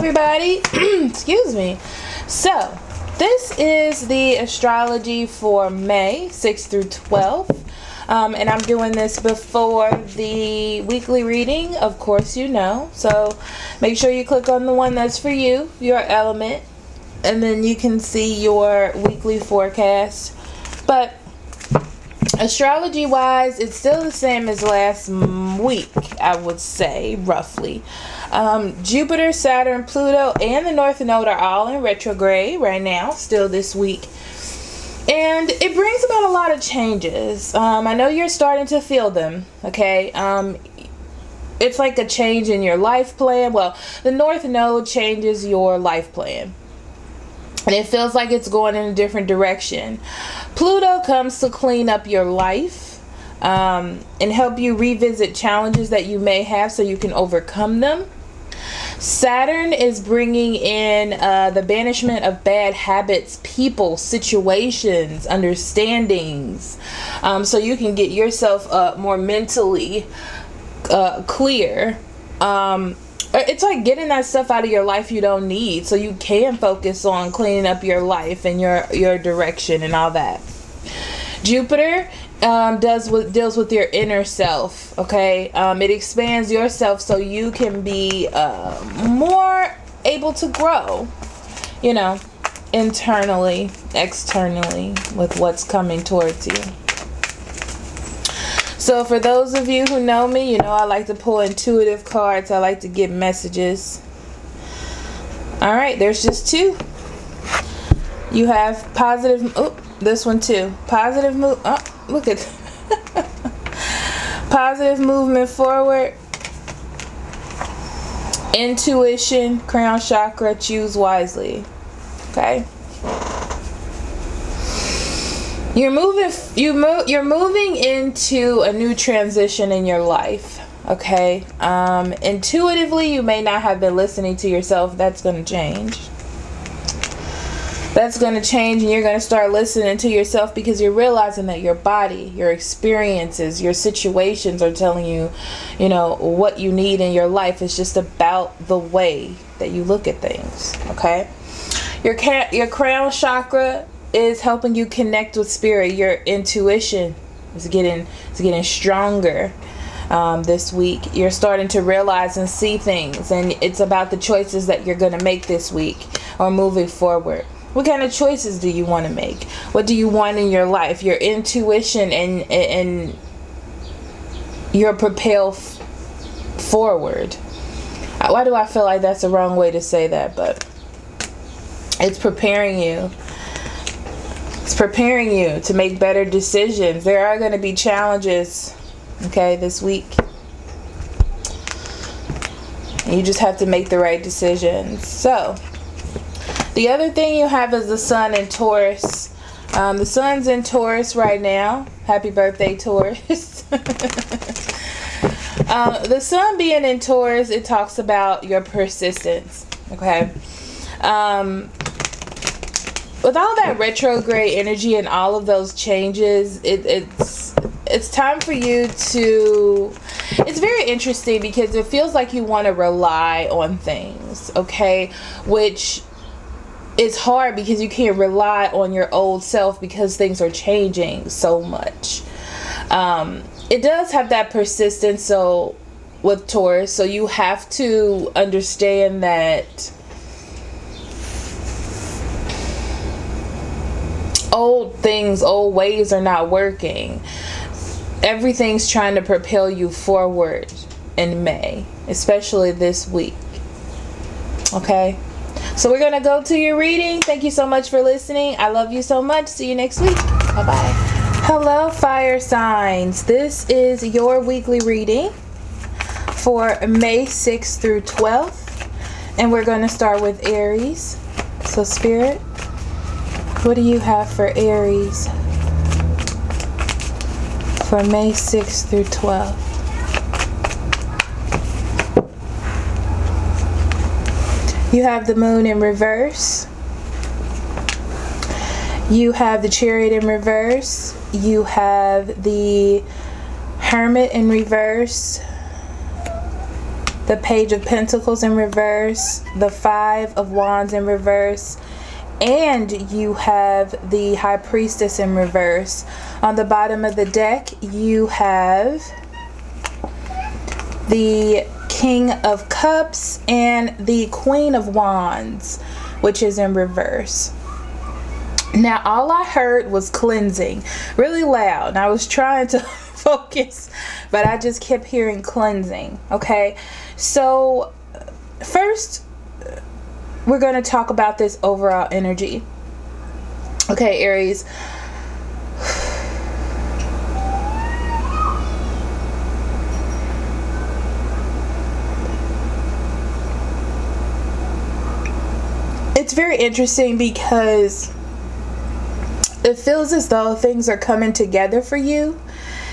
everybody. Excuse me. So this is the astrology for May 6th through 12th, and I'm doing this before the weekly reading, of course, you know. So make sure you click on the one that's for you, your element, and then you can see your weekly forecast. But astrology wise, it's still the same as last week, I would say, roughly. Jupiter, Saturn, Pluto, and the North Node are all in retrograde right now, still this week. And it brings about a lot of changes. I know you're starting to feel them, okay? It's like a change in your life plan. Well, the North Node changes your life plan, and it feels like it's going in a different direction. Pluto comes to clean up your life and help you revisit challenges that you may have so you can overcome them. Saturn is bringing in the banishment of bad habits, people, situations, understandings, so you can get yourself more mentally clear. It's like getting that stuff out of your life you don't need, so you can focus on cleaning up your life and your direction and all that. Jupiter deals with your inner self, okay? It expands yourself so you can be more able to grow, you know, internally, externally, with what's coming towards you. So for those of you who know me, you know I like to pull intuitive cards. I like to get messages. All right, there's just two. You have positive, oh, this one too. Positive move, oh, look at positive movement forward. Intuition, crown chakra, choose wisely. Okay? You're moving into a new transition in your life, okay? Intuitively, you may not have been listening to yourself. That's going to change. That's going to change, and you're going to start listening to yourself because you're realizing that your body, your experiences, your situations are telling you, you know, what you need in your life. It's just about the way that you look at things, okay? Your crown chakra is helping you connect with spirit. Your intuition is getting stronger this week. You're starting to realize and see things, and it's about the choices that you're going to make this week or moving forward. What kind of choices do you want to make? What do you want in your life? Your intuition and your propel forward. Why do I feel like that's the wrong way to say that? But it's preparing you. It's preparing you to make better decisions. There are going to be challenges, okay, this week. And you just have to make the right decisions. So, the other thing you have is the sun in Taurus. The sun's in Taurus right now. Happy birthday, Taurus. The sun being in Taurus, it talks about your persistence, okay? With all that retrograde energy and all of those changes, it's time for you to, it's very interesting because it feels like you want to rely on things, okay? Which is hard because you can't rely on your old self because things are changing so much. It does have that persistence, so with Taurus, so you have to understand that old things, old ways are not working. Everything's trying to propel you forward in May, especially this week. Okay? So we're going to go to your reading. Thank you so much for listening. I love you so much. See you next week. Bye-bye. Hello, fire signs. This is your weekly reading for May 6th through 12th. And we're going to start with Aries. So, Spirit, what do you have for Aries for May 6th through 12th? You have the moon in reverse. You have the chariot in reverse. You have the hermit in reverse. the Page of Pentacles in reverse, the Five of Wands in reverse, and you have the High Priestess in reverse. On the bottom of the deck, you have the King of Cups and the Queen of Wands, which is in reverse. Now, all I heard was cleansing, really loud. And I was trying to focus, but I just kept hearing cleansing. Okay, so first we're going to talk about this overall energy. Okay, Aries. It's very interesting because it feels as though things are coming together for you.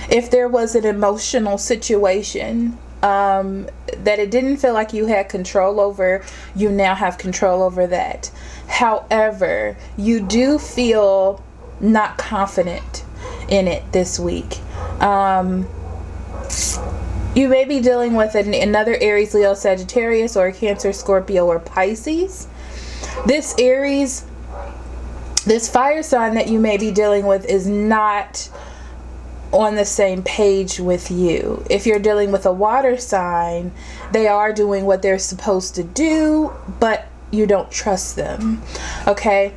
If there was an emotional situation that it didn't feel like you had control over, you now have control over that. However, you do feel not confident in it this week. You may be dealing with another Aries, Leo, Sagittarius, or Cancer, Scorpio, or Pisces. This Aries, this fire sign that you may be dealing with is not on the same page with you. If you're dealing with a water sign, they are doing what they're supposed to do, but you don't trust them. Okay,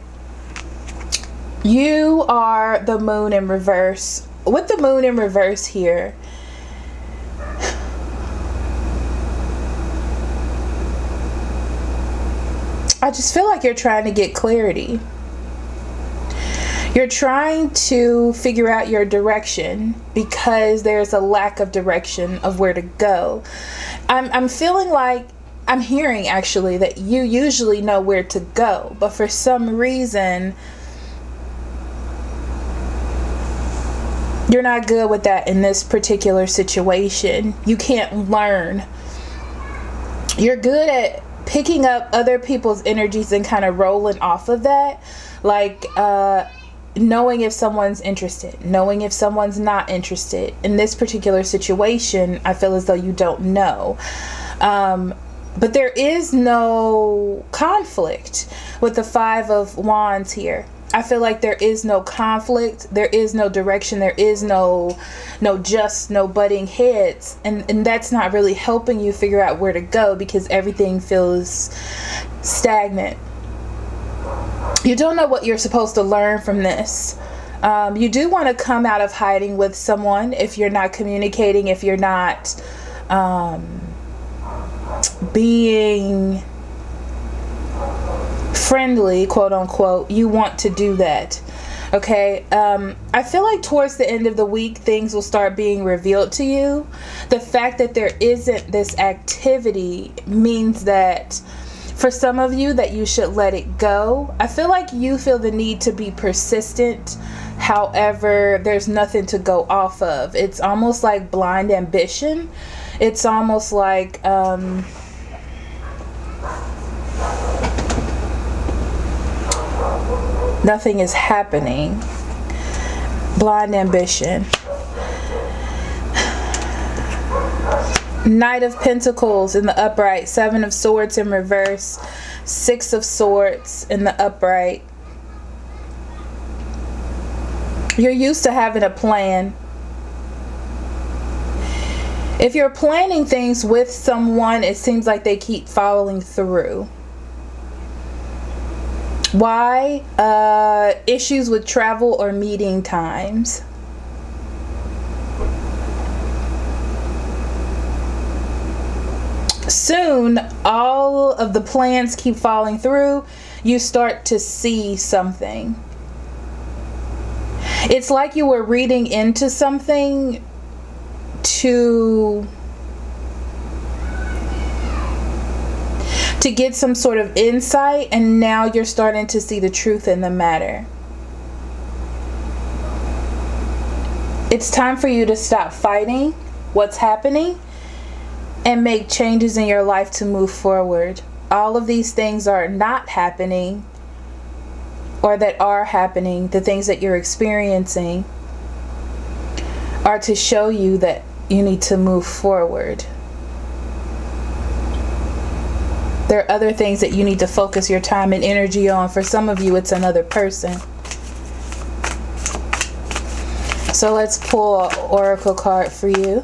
you are the Moon in reverse. With the Moon in reverse here, I just feel like you're trying to get clarity. You're trying to figure out your direction because there's a lack of direction of where to go. I'm feeling like, I'm hearing actually that you usually know where to go, but for some reason you're not good with that in this particular situation. You can't learn. You're good at picking up other people's energies and kind of rolling off of that, like knowing if someone's interested, knowing if someone's not interested. In this particular situation, I feel as though you don't know. But there is no conflict with the Five of Wands here. I feel like there is no conflict, there is no direction, there is no butting heads, and that's not really helping you figure out where to go because everything feels stagnant. You don't know what you're supposed to learn from this. You do want to come out of hiding with someone if you're not communicating, if you're not being friendly, quote unquote. You want to do that. Okay, I feel like towards the end of the week things will start being revealed to you. The fact that there isn't this activity means that for some of you that you should let it go. I feel like you feel the need to be persistent. However, there's nothing to go off of. It's almost like blind ambition. It's almost like nothing is happening. Blind ambition. Knight of Pentacles in the upright, Seven of Swords in reverse, Six of Swords in the upright. You're used to having a plan. If you're planning things with someone, it seems like they keep following through. Why? Issues with travel or meeting times. Soon, all of the plans keep falling through. You start to see something. It's like you were reading into something to get some sort of insight, and now you're starting to see the truth in the matter. It's time for you to stop fighting what's happening and make changes in your life to move forward. All of these things are not happening, or that are happening, the things that you're experiencing are to show you that you need to move forward. There are other things that you need to focus your time and energy on. For some of you, it's another person. So let's pull an oracle card for you.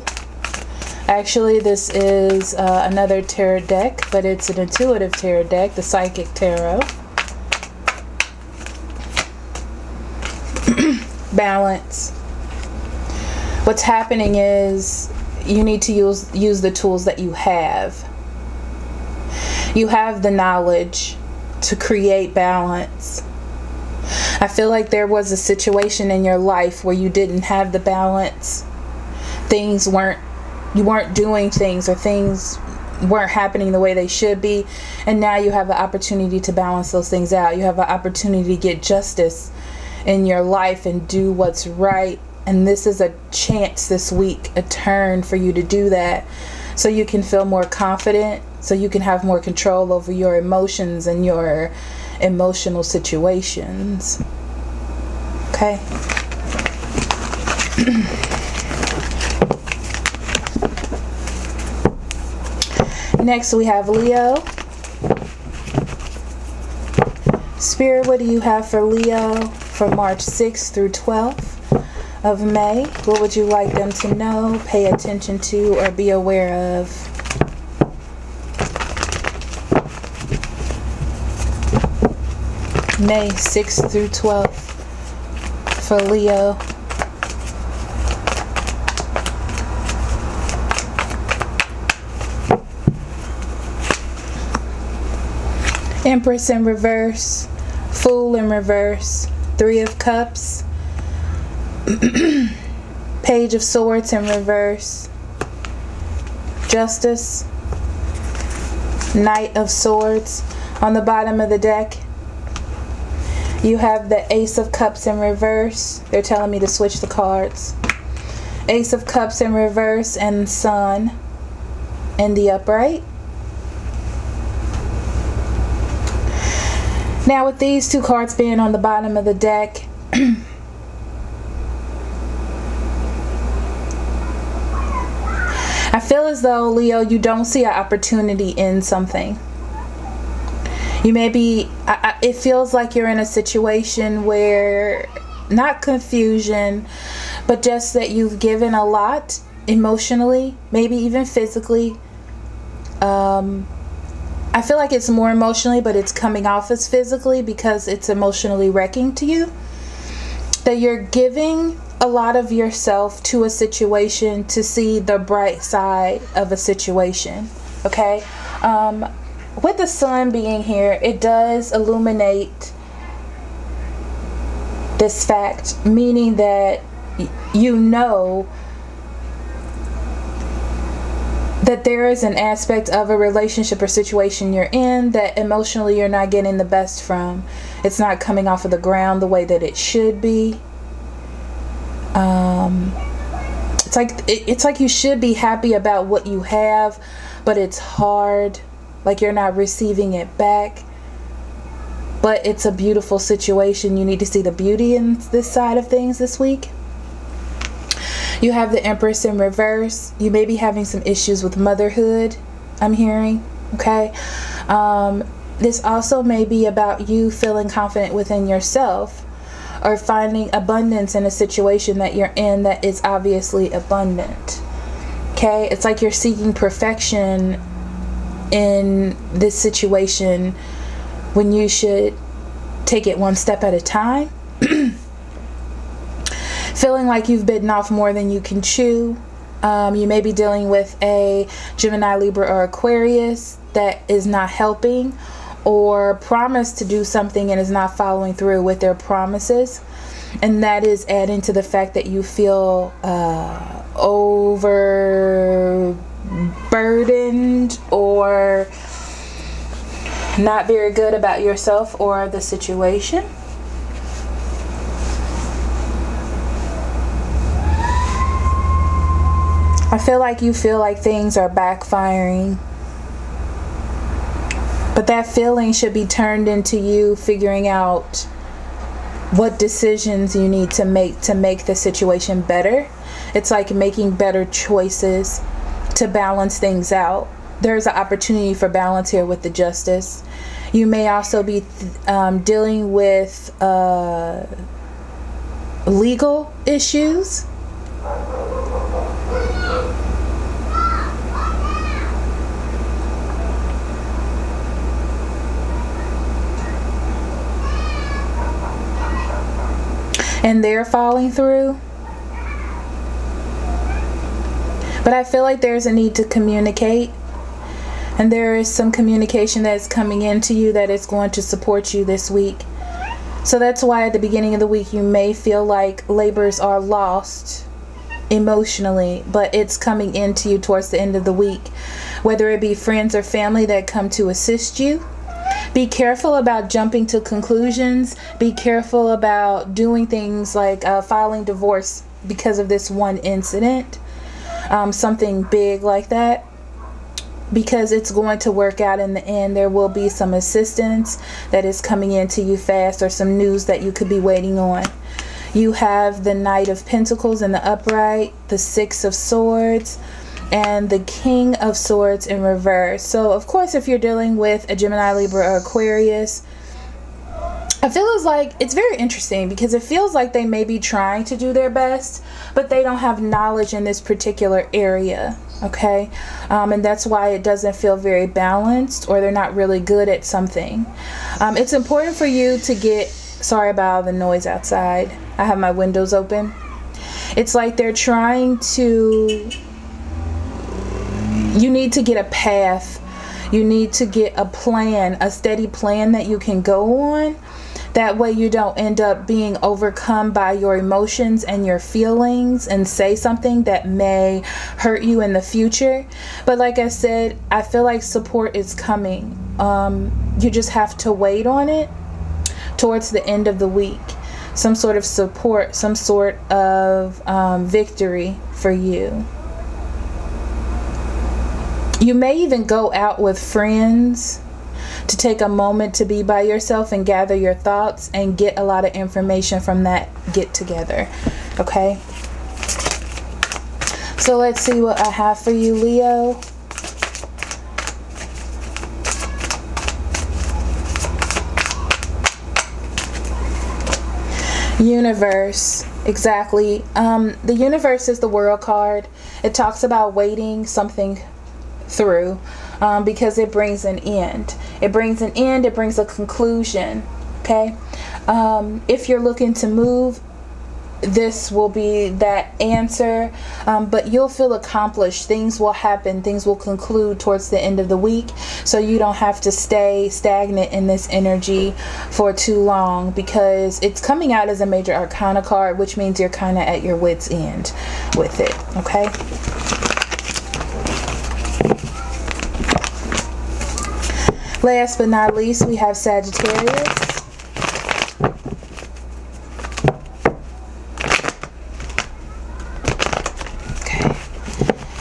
Actually, this is another tarot deck, but it's an intuitive tarot deck, the Psychic Tarot. Balance. What's happening is you need to use the tools that you have. You have the knowledge to create balance. I feel like there was a situation in your life where you didn't have the balance. You weren't doing things, or things weren't happening the way they should be. And now you have the opportunity to balance those things out. You have an opportunity to get justice in your life and do what's right. And this is a chance this week, a turn for you to do that, so you can feel more confident, so you can have more control over your emotions and your emotional situations. Okay. Next we have Leo. Spirit, what do you have for Leo for March 6th through 12th of May? What would you like them to know, pay attention to, or be aware of? May 6th through 12th for Leo. Empress in reverse, Fool in reverse, Three of Cups, Page of Swords in reverse, Justice, Knight of Swords. On the bottom of the deck, you have the Ace of Cups in reverse. They're telling me to switch the cards. Ace of Cups in reverse and Sun in the upright. Now with these two cards being on the bottom of the deck, I feel as though, Leo, you don't see an opportunity in something. You may be, it feels like you're in a situation where, not confusion, but just that you've given a lot emotionally, maybe even physically. I feel like it's more emotionally, but it's coming off as physically because it's emotionally wrecking to you. That you're giving a lot of yourself to a situation to see the bright side of a situation. Okay? With the sun being here, it does illuminate this fact, meaning that you know that there is an aspect of a relationship or situation you're in that emotionally you're not getting the best from. It's not coming off of the ground the way that it should be. It's like you should be happy about what you have, but it's hard. Like you're not receiving it back. But it's a beautiful situation. You need to see the beauty in this side of things this week. You have the Empress in reverse. You may be having some issues with motherhood, I'm hearing. Okay. This also may be about you feeling confident within yourself, or finding abundance in a situation that you're in that is obviously abundant. Okay. It's like you're seeking perfection in this situation when you should take it one step at a time. Feeling like you've bitten off more than you can chew. You may be dealing with a Gemini, Libra, or Aquarius that is not helping, or promised to do something and is not following through with their promises. And that is adding to the fact that you feel overburdened or not very good about yourself or the situation. I feel like you feel like things are backfiring. But that feeling should be turned into you figuring out what decisions you need to make the situation better. It's like making better choices to balance things out. there's an opportunity for balance here with the Justice. You may also be dealing with legal issues. And they're falling through. But I feel like there's a need to communicate. And there is some communication that's coming into you that is going to support you this week. So that's why at the beginning of the week you may feel like labors are lost emotionally, but it's coming into you towards the end of the week. Whether it be friends or family that come to assist you. Be careful about jumping to conclusions. Be careful about doing things like filing divorce because of this one incident. Something big like that. Because it's going to work out in the end. There will be some assistance that is coming into you fast, or some news that you could be waiting on. You have the Knight of Pentacles in the upright, the Six of Swords, and the King of Swords in reverse. So of course, if you're dealing with a Gemini, Libra, or Aquarius, I feel like it's very interesting because it feels like they may be trying to do their best, but they don't have knowledge in this particular area. Okay, and that's why it doesn't feel very balanced, or they're not really good at something. It's important for you to get, sorry about all the noise outside, I have my windows open. It's like they're trying to, you need to get a path, you need to get a plan, a steady plan that you can go on. That way you don't end up being overcome by your emotions and your feelings and say something that may hurt you in the future. But like I said, I feel like support is coming. You just have to wait on it towards the end of the week. Some sort of support, some sort of victory for you. You may even go out with friends to take a moment to be by yourself and gather your thoughts and get a lot of information from that get together. Okay, so let's see what I have for you, Leo. Universe, exactly. The universe is the World card. It talks about waiting something through. Because it brings an end. It brings an end, it brings a conclusion. Okay? If you're looking to move, this will be that answer. But you'll feel accomplished. Things will happen. Things will conclude towards the end of the week. So you don't have to stay stagnant in this energy for too long. Because it's coming out as a major arcana card, which means you're kind of at your wit's end with it. Okay? Last but not least, we have Sagittarius. Okay.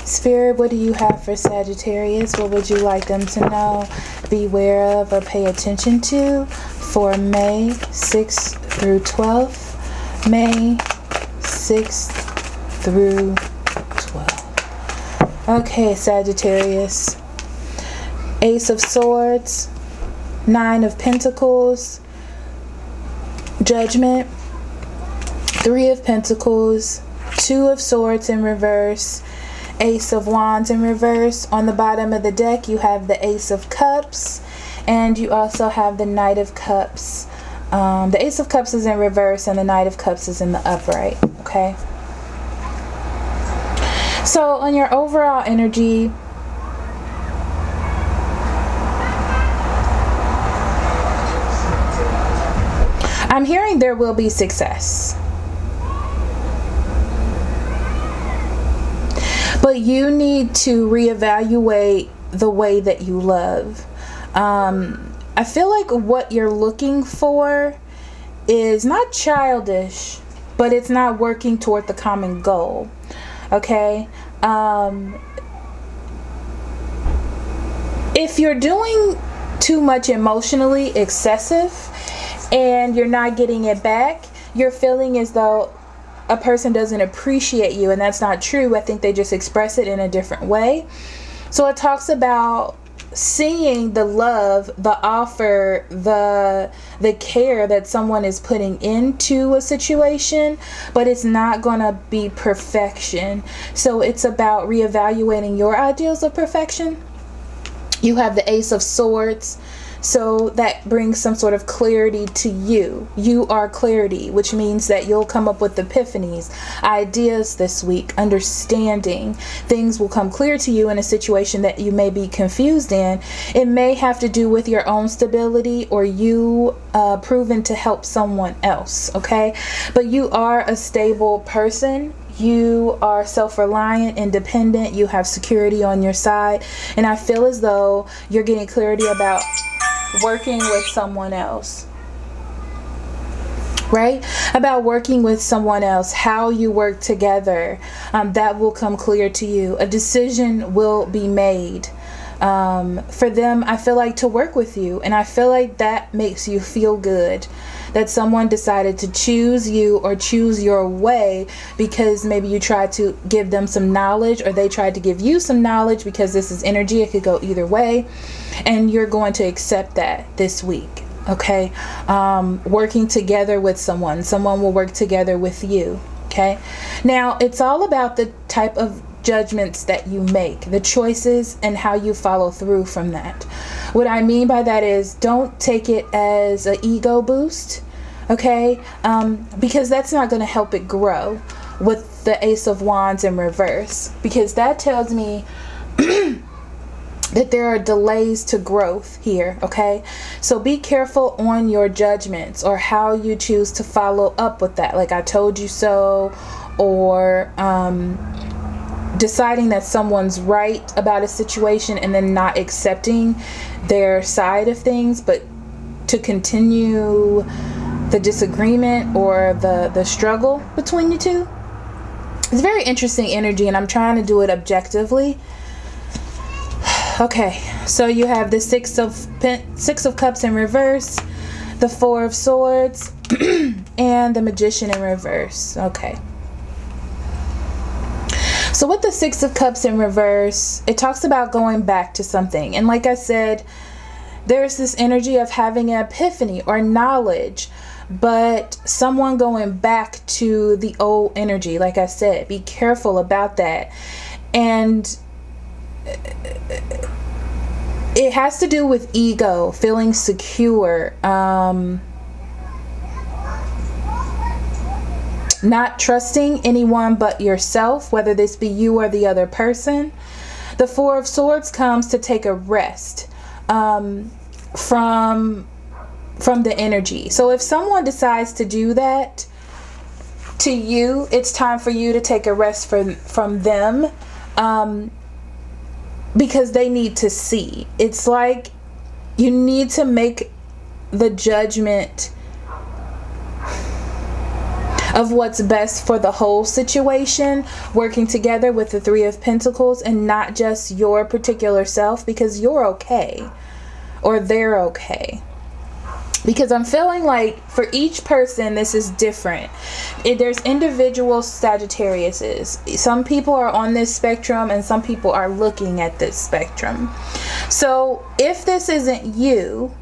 Spirit, what do you have for Sagittarius? What would you like them to know, beware of, or pay attention to for May 6th through 12th? May 6th through 12th. Okay, Sagittarius. Ace of Swords, Nine of Pentacles, Judgment, Three of Pentacles, Two of Swords in reverse, Ace of Wands in reverse. On the bottom of the deck, you have the Ace of Cups, and you also have the Knight of Cups. The Ace of Cups is in reverse, and the Knight of Cups is in the upright. Okay. So on your overall energy, I'm hearing there will be success. But you need to reevaluate the way that you love. I feel like what you're looking for is not childish, but it's not working toward the common goal. Okay? If you're doing too much emotionally excessive, and you're not getting it back, you're feeling as though a person doesn't appreciate you, and that's not true. I think they just express it in a different way. So it talks about seeing the love, the offer, the care that someone is putting into a situation, but it's not going to be perfection. So it's about reevaluating your ideals of perfection. You have the Ace of Swords. So that brings some sort of clarity to you. You are clarity, which means that you'll come up with epiphanies, ideas this week, understanding. Things will come clear to you in a situation that you may be confused in. It may have to do with your own stability or you proven to help someone else, okay? But you are a stable person. You are self-reliant, independent. You have security on your side. And I feel as though you're getting clarity about working with someone else, right? About working with someone else, how you work together, that will come clear to you. A decision will be made for them, I feel like, to work with you. And I feel like that makes you feel good, that someone decided to choose you or choose your way because maybe you tried to give them some knowledge or they tried to give you some knowledge, because this is energy. It could go either way. And you're going to accept that this week, okay? Working together with someone. Someone will work together with you, okay? Now, it's all about the type of judgments that you make, the choices, and how you follow through from that. What I mean by that is, don't take it as an ego boost, okay? Because that's not going to help it grow with the Ace of Wands in reverse, because that tells me that there are delays to growth here, okay? So be careful on your judgments or how you choose to follow up with that. Like I told you so, or deciding that someone's right about a situation and then not accepting their side of things, but to continue the disagreement or the struggle between you two. It's very interesting energy, and I'm trying to do it objectively. Okay, so you have the Six of Cups in reverse, the Four of Swords, and the Magician in reverse. Okay. So with the Six of Cups in reverse, it talks about going back to something. And like I said, there's this energy of having an epiphany or knowledge, but someone going back to the old energy. Like I said, be careful about that. And it has to do with ego, feeling secure, not trusting anyone but yourself, whether this be you or the other person. The Four of Swords comes to take a rest from the energy. So if someone decides to do that to you, it's time for you to take a rest from them, because they need to see. It's like you need to make the judgment of what's best for the whole situation, working together with the Three of Pentacles, and not just your particular self, because you're okay or they're okay. Because I'm feeling like for each person this is different. There's individual Sagittariuses. Some people are on this spectrum and some people are looking at this spectrum. So if this isn't you,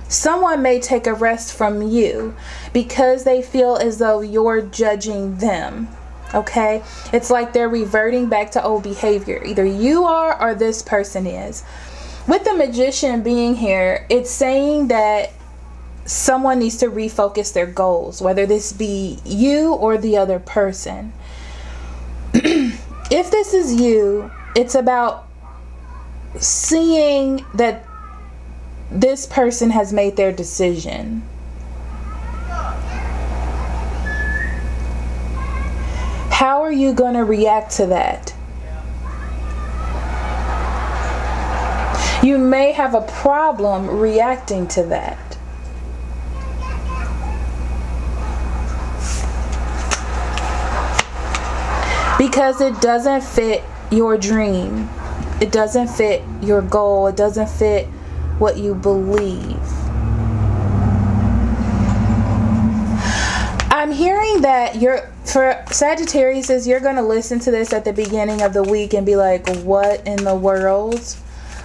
someone may take a rest from you because they feel as though you're judging them. Okay? It's like they're reverting back to old behavior. Either you are or this person is. With the Magician being here, it's saying that someone needs to refocus their goals, whether this be you or the other person. If this is you, it's about seeing that this person has made their decision. How are you going to react to that? You may have a problem reacting to that. Because it doesn't fit your dream. It doesn't fit your goal. It doesn't fit what you believe. I'm hearing that For Sagittarius, you're going to listen to this at the beginning of the week and be like, what in the world?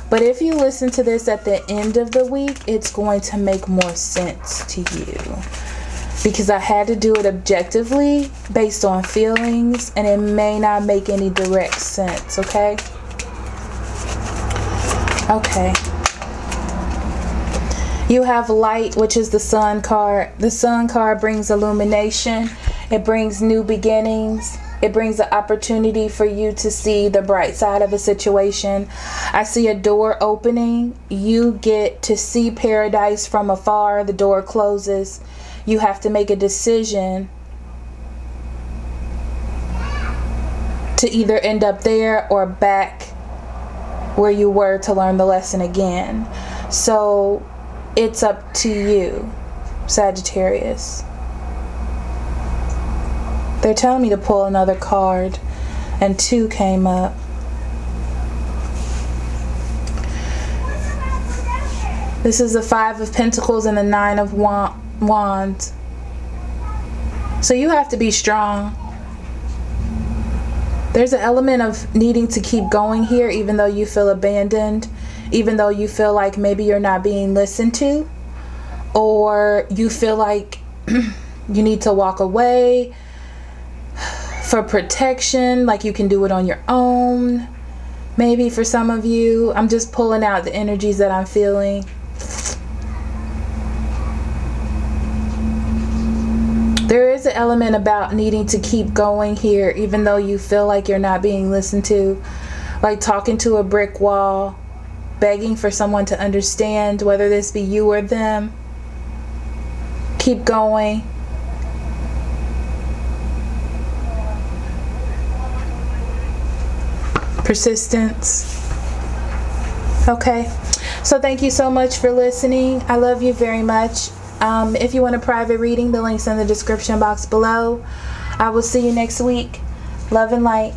But if you listen to this at the end of the week, it's going to make more sense to you. Because I had to do it objectively based on feelings, and it may not make any direct sense, okay? Okay. You have light, which is the sun card. The sun card brings illumination. It brings new beginnings. It brings the opportunity for you to see the bright side of a situation. I see a door opening. You get to see paradise from afar. The door closes. You have to make a decision to either end up there or back where you were to learn the lesson again. So it's up to you, Sagittarius. They're telling me to pull another card, and 2 came up. This is the 5 of Pentacles and the 9 of Wands. So you have to be strong. There's an element of needing to keep going here, even though you feel abandoned, even though you feel like maybe you're not being listened to, or you feel like you need to walk away for protection, like you can do it on your own. Maybe for some of you, I'm just pulling out the energies that I'm feeling. There is an element about needing to keep going here, even though you feel like you're not being listened to, like talking to a brick wall, begging for someone to understand, whether this be you or them. Keep going. Persistence. Okay, so thank you so much for listening. I love you very much. If you want a private reading, the link's in the description box below. I will see you next week. Love and light.